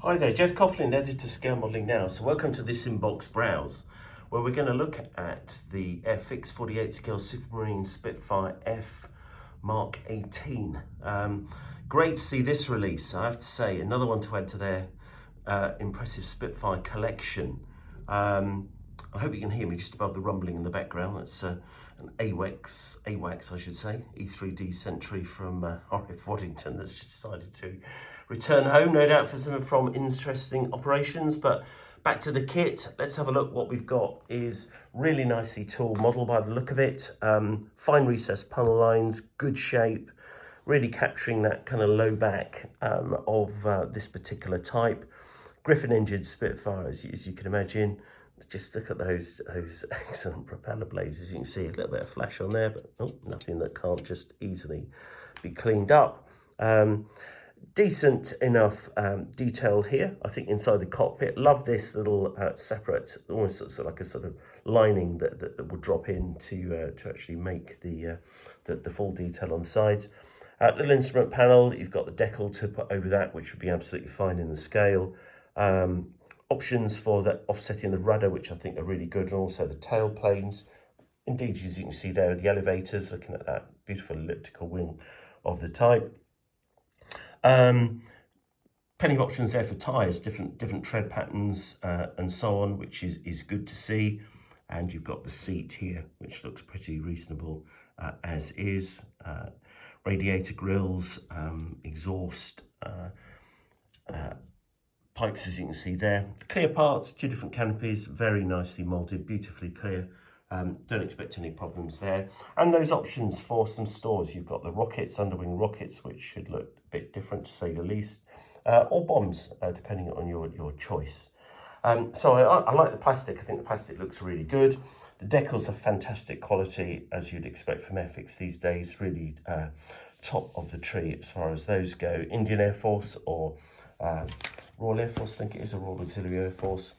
Hi there, Geoff Coughlin, editor Scale Modelling Now. So welcome to this inbox browse, where we're going to look at the Airfix 48 scale Supermarine Spitfire F.Mk 18. Great to see this release, I have to say, another one to add to their impressive Spitfire collection. I hope you can hear me just above the rumbling in the background. That's an AWACS, I should say, E3D Sentry from RF Waddington that's just decided to return home, no doubt for some from interesting operations. But back to the kit, let's have a look. What we've got is really nicely tooled model by the look of it. Fine recessed panel lines, good shape, really capturing that kind of low back of this particular type. Griffin engined Spitfire, as you can imagine. Just look at those excellent propeller blades. As you can see, a little bit of flash on there, but nothing that can't just easily be cleaned up. Decent enough detail here, I think, inside the cockpit. Love this little separate, almost sort of like a sort of lining that will drop in to actually make the full detail on the sides. Little instrument panel, you've got the decal to put over that, which would be absolutely fine in the scale. Options for that offsetting the rudder, which I think are really good, and also the tail planes. Indeed, as you can see there, the elevators, looking at that beautiful elliptical wing of the type. Plenty of options there for tyres, different tread patterns and so on, which is good to see. And you've got the seat here, which looks pretty reasonable as is. Radiator grills, exhaust, pipes, as you can see there. Clear parts, two different canopies, very nicely moulded, beautifully clear. Don't expect any problems there. And those options for some stores, you've got the rockets, underwing rockets, which should look a bit different to say the least, or bombs, depending on your choice. So I like the plastic. I think the plastic looks really good. The decals are fantastic quality, as you'd expect from Airfix these days, really top of the tree as far as those go. Indian Air Force or Royal Air Force, I think it is, a Royal Auxiliary Air Force.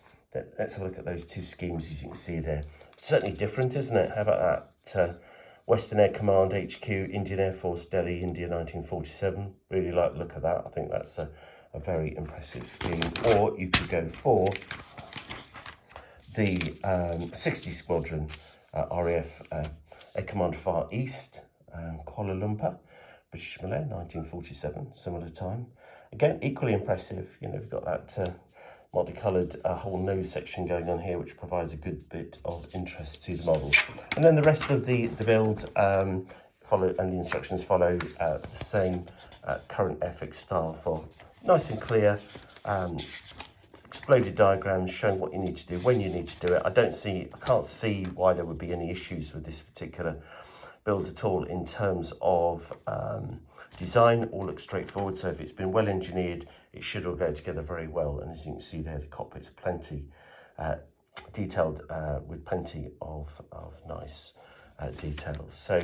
Let's have a look at those two schemes, as you can see there. Certainly different, isn't it? How about that? Western Air Command HQ, Indian Air Force, Delhi, India, 1947. Really like the look of that. I think that's a very impressive scheme. Or you could go for the 60 Squadron, RAF Air Command Far East, Kuala Lumpur, British Malay, 1947, similar time. Again, equally impressive. You know, we've got that multicoloured whole nose section going on here, which provides a good bit of interest to the model. And then the rest of the build follow, and the instructions follow the same current Airfix style for nice and clear, exploded diagrams showing what you need to do, when you need to do it. I can't see why there would be any issues with this particular build at all in terms of design. All looks straightforward, so if it's been well engineered, it should all go together very well. And as you can see there, the cockpit's plenty detailed with plenty of nice details. So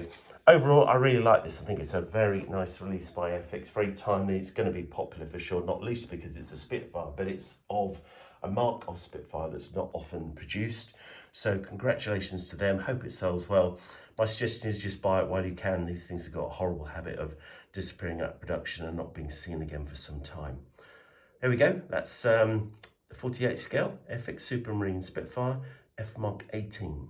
overall, I really like this. I think it's a very nice release by Airfix, very timely. It's going to be popular for sure, not least because it's a Spitfire, but it's of a mark of Spitfire that's not often produced. So congratulations to them. Hope it sells well. My suggestion is just buy it while you can. These things have got a horrible habit of disappearing out of production and not being seen again for some time. There we go. That's the 48 scale Airfix Supermarine Spitfire F.Mk 18.